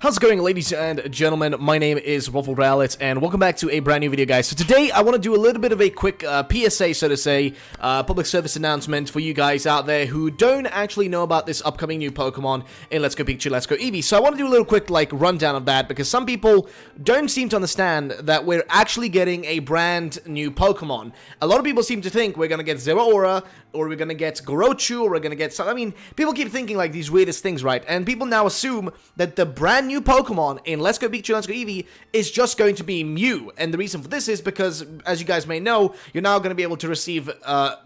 How's it going, ladies and gentlemen? My name is Waffle Rowlett, and welcome back to a brand new video, guys. So today, I want to do a little bit of a quick PSA, so to say, public service announcement for you guys out there who don't actually know about this upcoming new Pokemon in Let's Go Pikachu, Let's Go Eevee. So I want to do a little quick, rundown of that, because some people don't seem to understand that we're actually getting a brand new Pokemon. A lot of people seem to think we're going to get Zeraora, or we're going to get Gorochu, or we're going to get... I mean, people keep thinking, these weirdest things, right? And people now assume that the brand new Pokemon in Let's Go Pikachu, Let's Go Eevee is just going to be Mew. And the reason for this is because, as you guys may know, you're now going to be able to receive,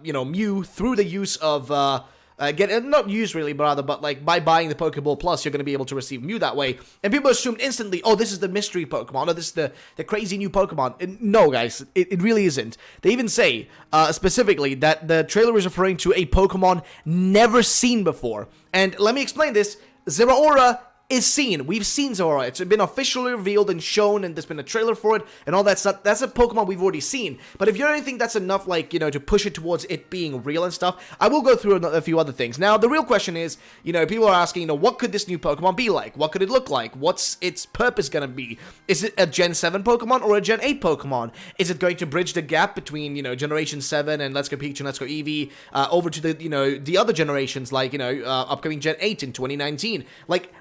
Mew through the use of, not use really, but by buying the Poké Ball Plus, you're going to be able to receive Mew that way. And people assumed instantly, oh, this is the mystery Pokemon, or this is the crazy new Pokemon. And no, guys, it really isn't. They even say, specifically, that the trailer is referring to a Pokemon never seen before. And let me explain this. Zeraora is seen. We've seen Zeraora. It's been officially revealed and shown, and there's been a trailer for it, and all that stuff. That's a Pokemon we've already seen. But if you don't think that's enough, to push it towards it being real and stuff, I will go through a few other things. Now, the real question is, people are asking, what could this new Pokemon be like? What could it look like? What's its purpose gonna be? Is it a Gen 7 Pokemon or a Gen 8 Pokemon? Is it going to bridge the gap between, Generation 7 and Let's Go Pikachu and Let's Go Eevee, over to the other generations, upcoming Gen 8 in 2019?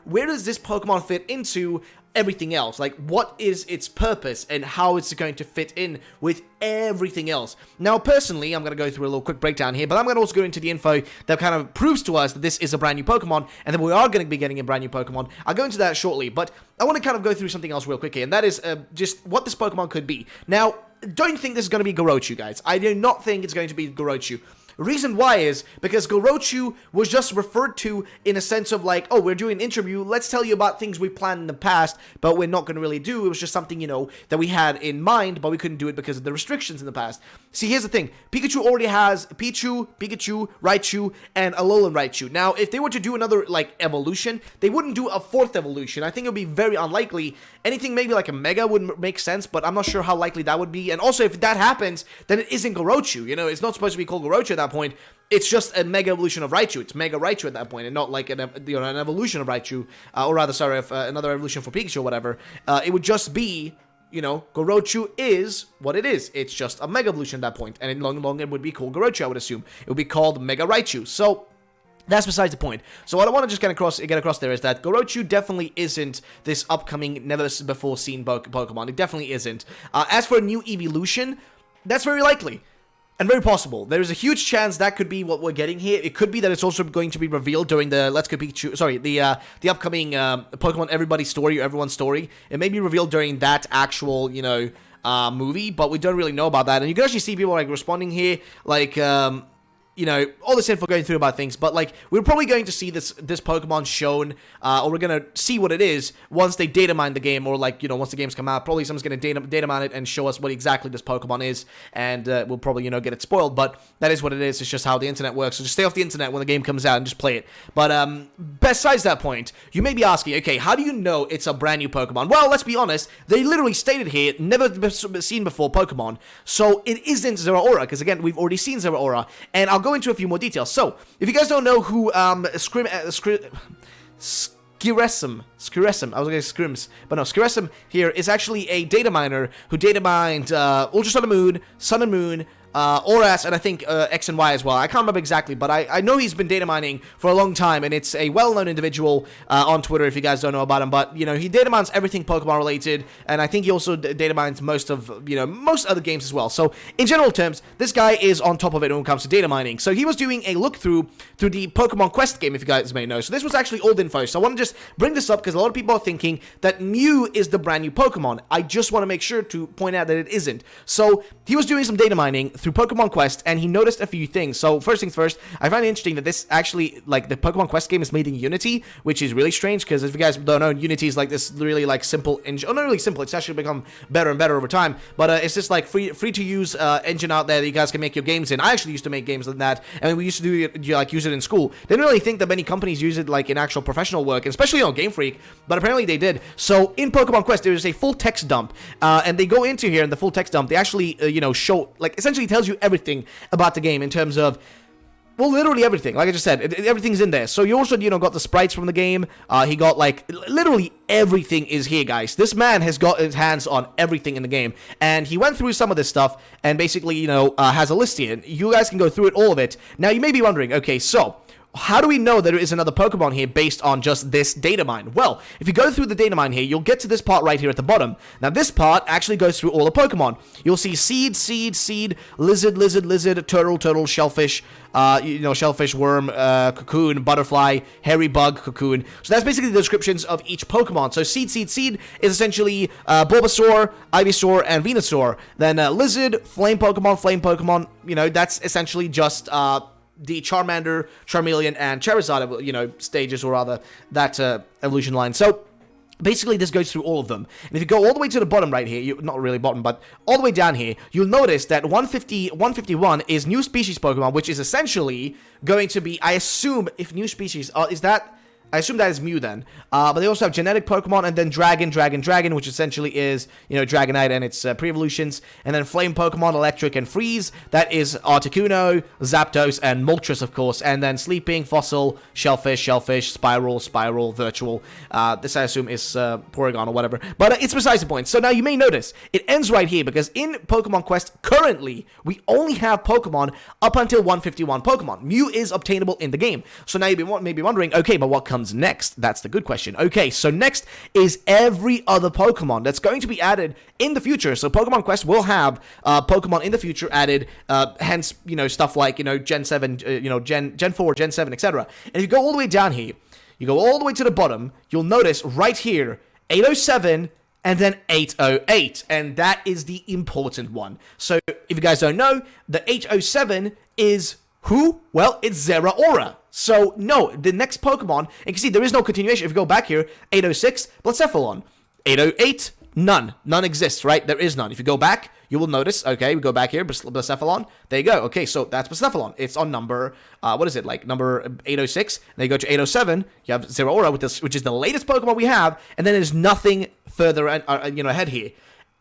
Where does this Pokemon fit into everything else? What is its purpose and how it's going to fit in with everything else? Now, personally, I'm going to go through a little quick breakdown here, but I'm going to also go into the info that kind of proves to us that this is a brand new Pokemon and that we are going to be getting a brand new Pokemon. I'll go into that shortly, but I want to kind of go through something else real quickly, and that is just what this Pokemon could be. Now, don't think this is going to be Gorochu, guys. I do not think it's going to be Gorochu. Reason why is because Gorochu was just referred to in a sense of oh, we're doing an interview, let's tell you about things we planned in the past, but we're not going to really do. It was just something, that we had in mind, but we couldn't do it because of the restrictions in the past. See, here's the thing. Pikachu already has Pikachu, Raichu, and Alolan Raichu. Now, if they were to do another, evolution, they wouldn't do a fourth evolution. I think it would be very unlikely. Anything maybe like a Mega would make sense, but I'm not sure how likely that would be. And also, if that happens, then it isn't Gorochu. It's not supposed to be called Gorochu at that point. It's just a Mega Evolution of Raichu. It's Mega Raichu at that point, and not an evolution of Raichu, or rather, sorry, another evolution for Pikachu or whatever. It would just be, Gorochu is what it is. It's just a Mega Evolution at that point, and it no longer would be called Gorochu, I would assume. It would be called Mega Raichu. So that's besides the point. So what I want to just get across there is that Gorochu definitely isn't this upcoming, never-before-seen Pokemon. It definitely isn't. As for a new evolution, that's very likely. And very possible. There is a huge chance that could be what we're getting here. It could be that it's also going to be revealed during the Let's Go Pikachu, the upcoming Pokemon Everybody's Story or Everyone's Story. It may be revealed during that actual, movie, but we don't really know about that. And you can actually see people responding here, all this info going through about things, but we're probably going to see this Pokemon shown, or we're gonna see what it is once they data mine the game, or once the games come out. Probably someone's gonna data mine it and show us what exactly this Pokemon is, and we'll probably get it spoiled. But that is what it is. It's just how the internet works. So just stay off the internet when the game comes out and just play it. But besides that point, you may be asking, okay, how do you know it's a brand new Pokemon? Well, let's be honest. They literally stated here, never seen before Pokemon. So it isn't Zeraora, because again, we've already seen Zeraora, and I'll go into a few more details. So, if you guys don't know who Skiresum, I was going to say Scrims, but no, Skiresum here is actually a data miner who data mined Ultra Sun and Moon, Oras, and I think X and Y as well. I can't remember exactly, but I know he's been data mining for a long time, and it's a well-known individual on Twitter, if you guys don't know about him. But, he data mines everything Pokemon-related, and I think he also data mines most other games as well. So, in general terms, this guy is on top of it when it comes to data mining. So, he was doing a look-through the Pokemon Quest game, if you guys may know. So, this was actually old info. So, I want to just bring this up, because a lot of people are thinking that Mew is the brand new Pokemon. I just want to make sure to point out that it isn't. So, he was doing some data mining through Pokemon Quest, and he noticed a few things. So, first things first, I find it interesting that this actually, the Pokemon Quest game is made in Unity, which is really strange, because if you guys don't know, Unity is this really, simple engine. Oh, not really simple, it's actually become better and better over time, but it's just, free-to-use engine out there that you guys can make your games in. I actually used to make games like that, and we used to do it, use it in school. Didn't really think that many companies use it, in actual professional work, especially on Game Freak, but apparently they did. So, in Pokemon Quest, there is a full text dump, and they go into here in the full text dump, they actually, show, essentially tells you everything about the game in terms of Well, literally everything. Like I just said, everything's in there. So you also, got the sprites from the game. He got, like, literally everything is here, guys. This man has got his hands on everything in the game. And he went through some of this stuff and basically, has a list here. You guys can go through it, all of it. Now, you may be wondering, okay, so how do we know there is another Pokemon here based on just this data mine? Well, if you go through the data mine here, you'll get to this part right here at the bottom. Now, this part actually goes through all the Pokemon. You'll see seed, lizard, turtle, shellfish, shellfish, worm, cocoon, butterfly, hairy bug, cocoon. So that's basically the descriptions of each Pokemon. So seed is essentially Bulbasaur, Ivysaur, and Venusaur. Then lizard, flame Pokemon, that's essentially just the Charmander, Charmeleon, and Charizard, stages, or rather, that evolution line. So basically, this goes through all of them. And if you go all the way to the bottom right here, not really bottom, but all the way down here, you'll notice that 151 is new species Pokemon, which is essentially going to be, I assume, if new species, I assume that is Mew then. But they also have genetic Pokemon, and then Dragon, which essentially is, Dragonite and its pre-evolutions. And then Flame Pokemon, Electric, and Freeze. That is Articuno, Zapdos, and Moltres, of course. And then Sleeping, Fossil, Shellfish, Spiral, Virtual. This, I assume, is Porygon or whatever. But it's besides the point. So now you may notice, it ends right here, because in Pokemon Quest, currently, we only have Pokemon up until 151 Pokemon. Mew is obtainable in the game. So now you may be wondering, okay, but what comes next? That's the good question. Okay, so next is every other Pokemon that's going to be added in the future. So Pokemon Quest will have Pokemon in the future added, hence, stuff like, Gen 7, Gen 4, Gen 7, etc. And if you go all the way down here, you go all the way to the bottom, you'll notice right here, 807, and then 808, and that is the important one. So if you guys don't know, the 807 is who? Well, it's Zeraora. So, no, the next Pokemon, and you can see there is no continuation. If you go back here, 806, Blacephalon. 808, none. None exists, right? There is none. If you go back, you will notice, okay, we go back here, Blacephalon. There you go. Okay, so that's Blacephalon. It's on number, number 806. Then you go to 807, you have Zeraora, which is the latest Pokemon we have, and then there's nothing further, ahead here.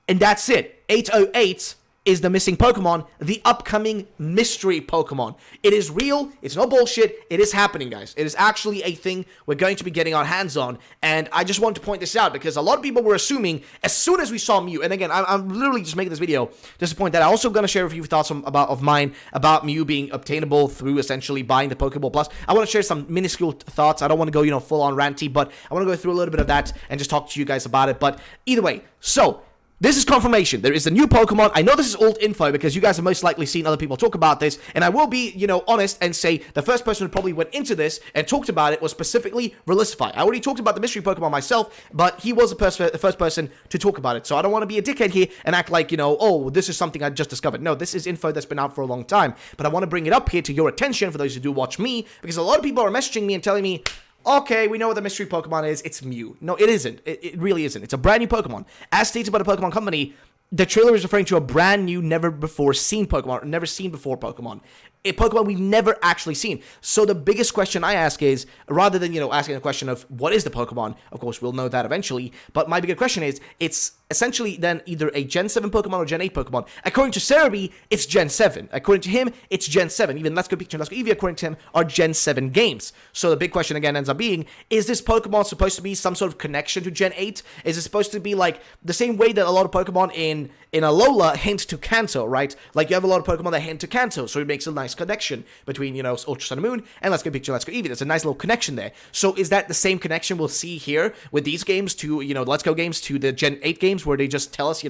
And that's it. 808 is the missing Pokemon, the upcoming mystery Pokemon. It is real, it's no bullshit, it is happening, guys. It is actually a thing we're going to be getting our hands on, and I just want to point this out, because a lot of people were assuming, as soon as we saw Mew, and again, I'm literally just making this video just to point that I'm also going to share a few thoughts of mine about Mew being obtainable through essentially buying the Poké Ball Plus. I want to share some minuscule thoughts. I don't want to go, full-on ranty, but I want to go through a little bit of that and just talk to you guys about it. But either way, so this is confirmation. There is a new Pokemon. I know this is old info because you guys have most likely seen other people talk about this, and I will be, honest and say the first person who probably went into this and talked about it was specifically Relisify. I already talked about the mystery Pokemon myself, but he was the first person to talk about it. So I don't want to be a dickhead here and act like, oh, this is something I just discovered. No, this is info that's been out for a long time, but I want to bring it up here to your attention for those who do watch me, because a lot of people are messaging me and telling me, okay, we know what the mystery Pokemon is. It's Mew. No, it isn't. It really isn't. It's a brand new Pokemon. As stated by the Pokemon Company, the trailer is referring to a brand new, never before seen Pokemon, or never seen before Pokemon. A Pokemon we've never actually seen. So the biggest question I ask is, rather than, asking a question of what is the Pokemon, of course, we'll know that eventually, but my bigger question is, it's essentially then either a Gen 7 Pokemon or Gen 8 Pokemon. According to Cerebi, it's Gen 7. According to him, it's Gen 7. Even Let's Go Pikachu and Let's Go Eevee, according to him, are Gen 7 games. So the big question again ends up being, is this Pokemon supposed to be some sort of connection to Gen 8? Is it supposed to be like the same way that a lot of Pokemon in Alola hint to Kanto, right? Like you have a lot of Pokemon that hint to Kanto, so it makes a nice connection between, Ultra Sun and Moon and Let's Go Pikachu, Let's Go Eevee. There's a nice little connection there. So is that the same connection we'll see here with these games to, Let's Go games to the Gen 8 games where they just tell us,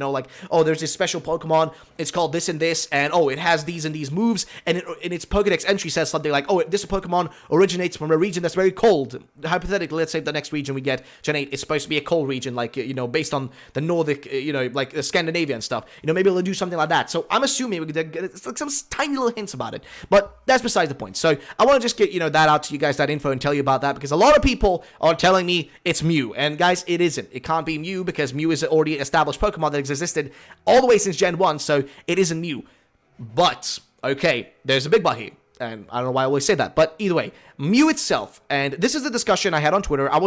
oh, there's this special Pokemon, it's called this and this, and oh, it has these and these moves, and in its Pokedex entry says something like, oh, this Pokemon originates from a region that's very cold. Hypothetically, let's say the next region we get, Gen 8, is supposed to be a cold region, like, based on the Nordic, like Scandinavia and stuff. Maybe they'll do something like that. So I'm assuming it's like some tiny little hints about it, but that's besides the point. So I want to just get, that out to you guys, that info, and tell you about that, because a lot of people are telling me it's Mew, and guys, it isn't. It can't be Mew, because Mew is an already established Pokemon that has existed all the way since Gen 1, so it isn't Mew. But, okay, there's a big but here, and I don't know why I always say that, but either way, Mew itself, and this is the discussion I had on Twitter. I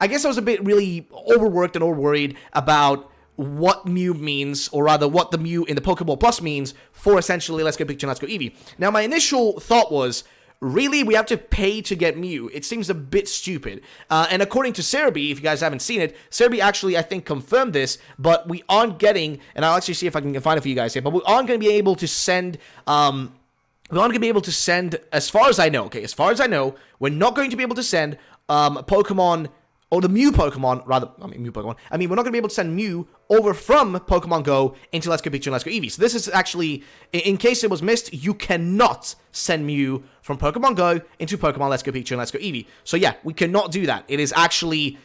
guess I was a bit really overworked and overworried about what Mew means, or rather what the Mew in the Poké Ball Plus means for essentially Let's Go Pikachu and Let's Go Eevee. Now, my initial thought was, really, we have to pay to get Mew? It seems a bit stupid. And according to Cerebi, if you guys haven't seen it, Cerebi actually, I think, confirmed this, but we aren't getting, and I'll actually see if I can find it for you guys here, but we aren't going to be able to send, as far as I know, okay, as far as I know, we're not going to be able to send Pokemon, or the Mew Pokemon, rather, Mew Pokemon. I mean, we're not going to be able to send Mew over from Pokemon Go into Let's Go Pikachu and Let's Go Eevee. So this is actually, in case it was missed, you cannot send Mew from Pokemon Go into Pokemon Let's Go Pikachu and Let's Go Eevee. So yeah, we cannot do that. It is actually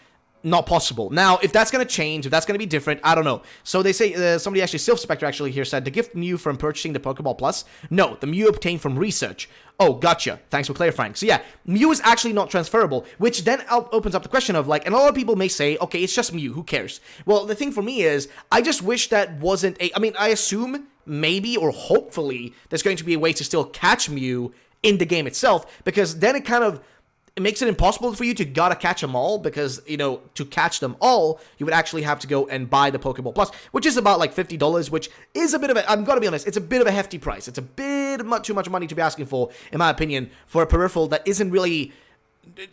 not possible. Now, if that's going to change, if that's going to be different, I don't know. So they say, somebody actually, Sylph Spectre actually here said, the gift Mew from purchasing the Poké Ball Plus? No, the Mew obtained from research. Oh, gotcha. Thanks for clarifying. So yeah, Mew is actually not transferable, which then opens up the question of, like, and a lot of people may say, okay, it's just Mew, who cares? Well, the thing for me is, I just wish that wasn't I mean, I assume, maybe, or hopefully, there's going to be a way to still catch Mew in the game itself, because then it makes it impossible for you to gotta catch them all, because, you know, to catch them all, you would actually have to go and buy the Poké Ball Plus, which is about, like, $50, which is a bit of a, I'm gonna be honest, it's a bit of a hefty price. It's a bit too much money to be asking for, in my opinion, for a peripheral that isn't really,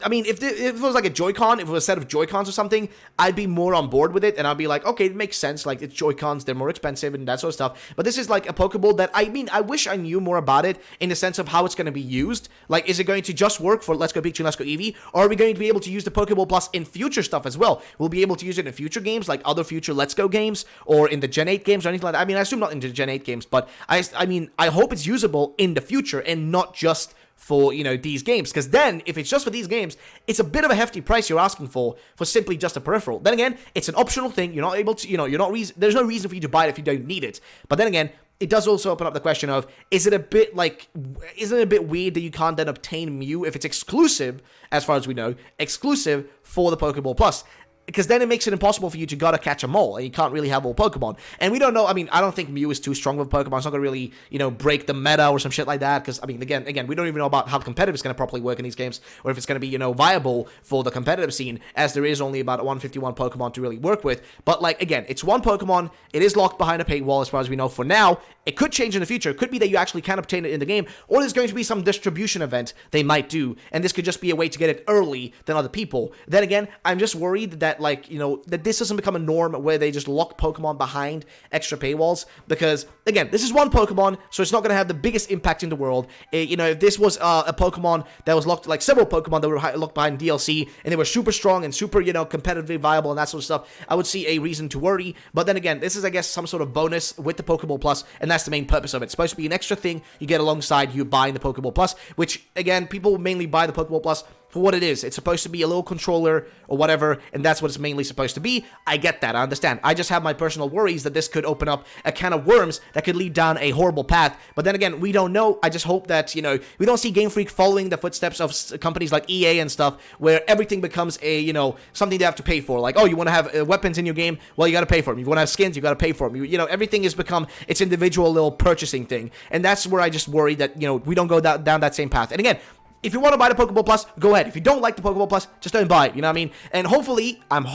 I mean, if it was like a Joy-Con, if it was a set of Joy-Cons or something, I'd be more on board with it, and I'd be like, okay, it makes sense, like, it's Joy-Cons, they're more expensive, and that sort of stuff, but this is like a Pokeball that, I mean, I wish I knew more about it, in the sense of how it's going to be used. Like, is it going to just work for Let's Go Pikachu and Let's Go Eevee, or are we going to be able to use the Pokeball Plus in future stuff as well? We'll be able to use it in future games, like other future Let's Go games, or in the Gen 8 games, or anything like that. I mean, I assume not in the Gen 8 games, but I mean, I hope it's usable in the future, and not just for, you know, these games, because then, if it's just for these games, it's a bit of a hefty price you're asking for simply just a peripheral. Then again, it's an optional thing, you're not able to, you know, there's no reason for you to buy it if you don't need it. But then again, it does also open up the question of, isn't it a bit weird that you can't then obtain Mew if it's exclusive, as far as we know, exclusive for the Poké Ball Plus? Because then it makes it impossible for you to gotta catch them all, and you can't really have all Pokemon. And we don't know, I mean, I don't think Mew is too strong of a Pokemon. It's not gonna really, you know, break the meta or some shit like that, because, I mean, again, we don't even know about how competitive it's gonna properly work in these games, or if it's gonna be, you know, viable for the competitive scene, as there is only about 151 Pokemon to really work with. But, like, again, it's one Pokemon, it is locked behind a paywall, as far as we know for now. It could change in the future. It could be that you actually can obtain it in the game, or there's going to be some distribution event they might do, and this could just be a way to get it early than other people. Then again, I'm just worried that, like, you know, that this doesn't become a norm where they just lock Pokemon behind extra paywalls, because, again, this is one Pokemon, so it's not going to have the biggest impact in the world. You know, if this was a Pokemon that was locked, like several Pokemon that were locked behind DLC, and they were super strong and super, you know, competitively viable and that sort of stuff, I would see a reason to worry. But then again, this is, I guess, some sort of bonus with the Pokeball Plus, and that's the main purpose of it. It's supposed to be an extra thing you get alongside you buying the Pokeball Plus, which, again, people mainly buy the Pokeball Plus for what it is. It's supposed to be a little controller or whatever, and that's what it's mainly supposed to be. I get that, I understand. I just have my personal worries that this could open up a can of worms that could lead down a horrible path. But then again, we don't know. I just hope that, you know, we don't see Game Freak following the footsteps of companies like EA and stuff, where everything becomes a, you know, something they have to pay for. Like, oh, you want to have weapons in your game? Well, you got to pay for them. You want to have skins? You got to pay for them. You know, everything has become its individual little purchasing thing. And that's where I just worry that, you know, we don't go down that same path. And again, if you want to buy the Pokeball Plus, go ahead. If you don't like the Pokeball Plus, just don't buy it, you know what I mean? And hopefully, I'm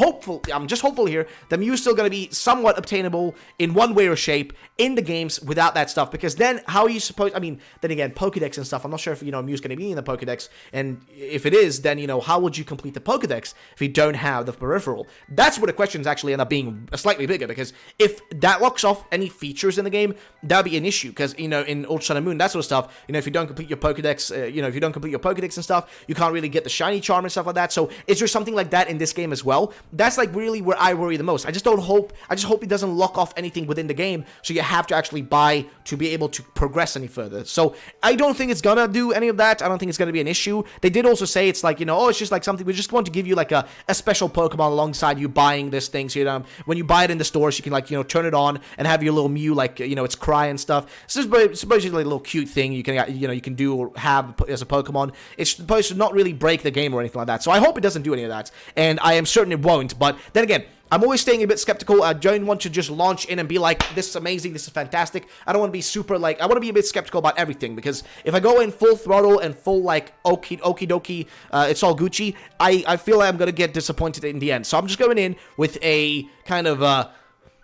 just hopeful here, that Mew is still going to be somewhat obtainable in one way or shape in the games without that stuff, because then, how are you supposed, I mean, then again, Pokedex and stuff, I'm not sure if, you know, Mew's going to be in the Pokedex, and if it is, then, you know, how would you complete the Pokedex if you don't have the peripheral? That's where the questions actually end up being slightly bigger, because if that locks off any features in the game, that would be an issue, because, you know, in Ultra Sun and Moon, that sort of stuff, you know, if you don't complete your Pokedex, you know, if you don't complete your Pokedex and stuff, you can't really get the shiny charm and stuff like that. So is there something like that in this game as well? That's like really where I worry the most. I just hope it doesn't lock off anything within the game, so you have to actually buy to be able to progress any further. So I don't think it's gonna do any of that. I don't think it's gonna be an issue. They did also say it's like, you know, oh, it's just like something, we just want to give you like a special Pokemon alongside you buying this thing, so you know, when you buy it in the stores, you can, like, you know, turn it on and have your little Mew, like, you know, it's cry and stuff. So it's supposedly like a little cute thing you can, you know, you can do or have as a Pokemon. It's supposed to not really break the game or anything like that. So I hope it doesn't do any of that, and I am certain it won't. But then again, I'm always staying a bit skeptical. I don't want to just launch in and be like, this is amazing, this is fantastic. I don't want to be super, like, I want to be a bit skeptical about everything, because if I go in full throttle and full, like, okie dokie, it's all Gucci, I feel like I'm going to get disappointed in the end. So I'm just going in with a kind of,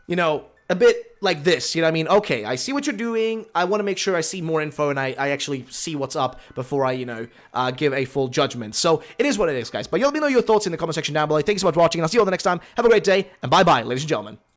you know, a bit like this, you know what I mean? Okay, I see what you're doing, I want to make sure I see more info and I actually see what's up before I, you know, give a full judgment. So, it is what it is, guys. But let me know your thoughts in the comment section down below. Thanks so much for watching, and I'll see you all the next time. Have a great day, and bye-bye, ladies and gentlemen.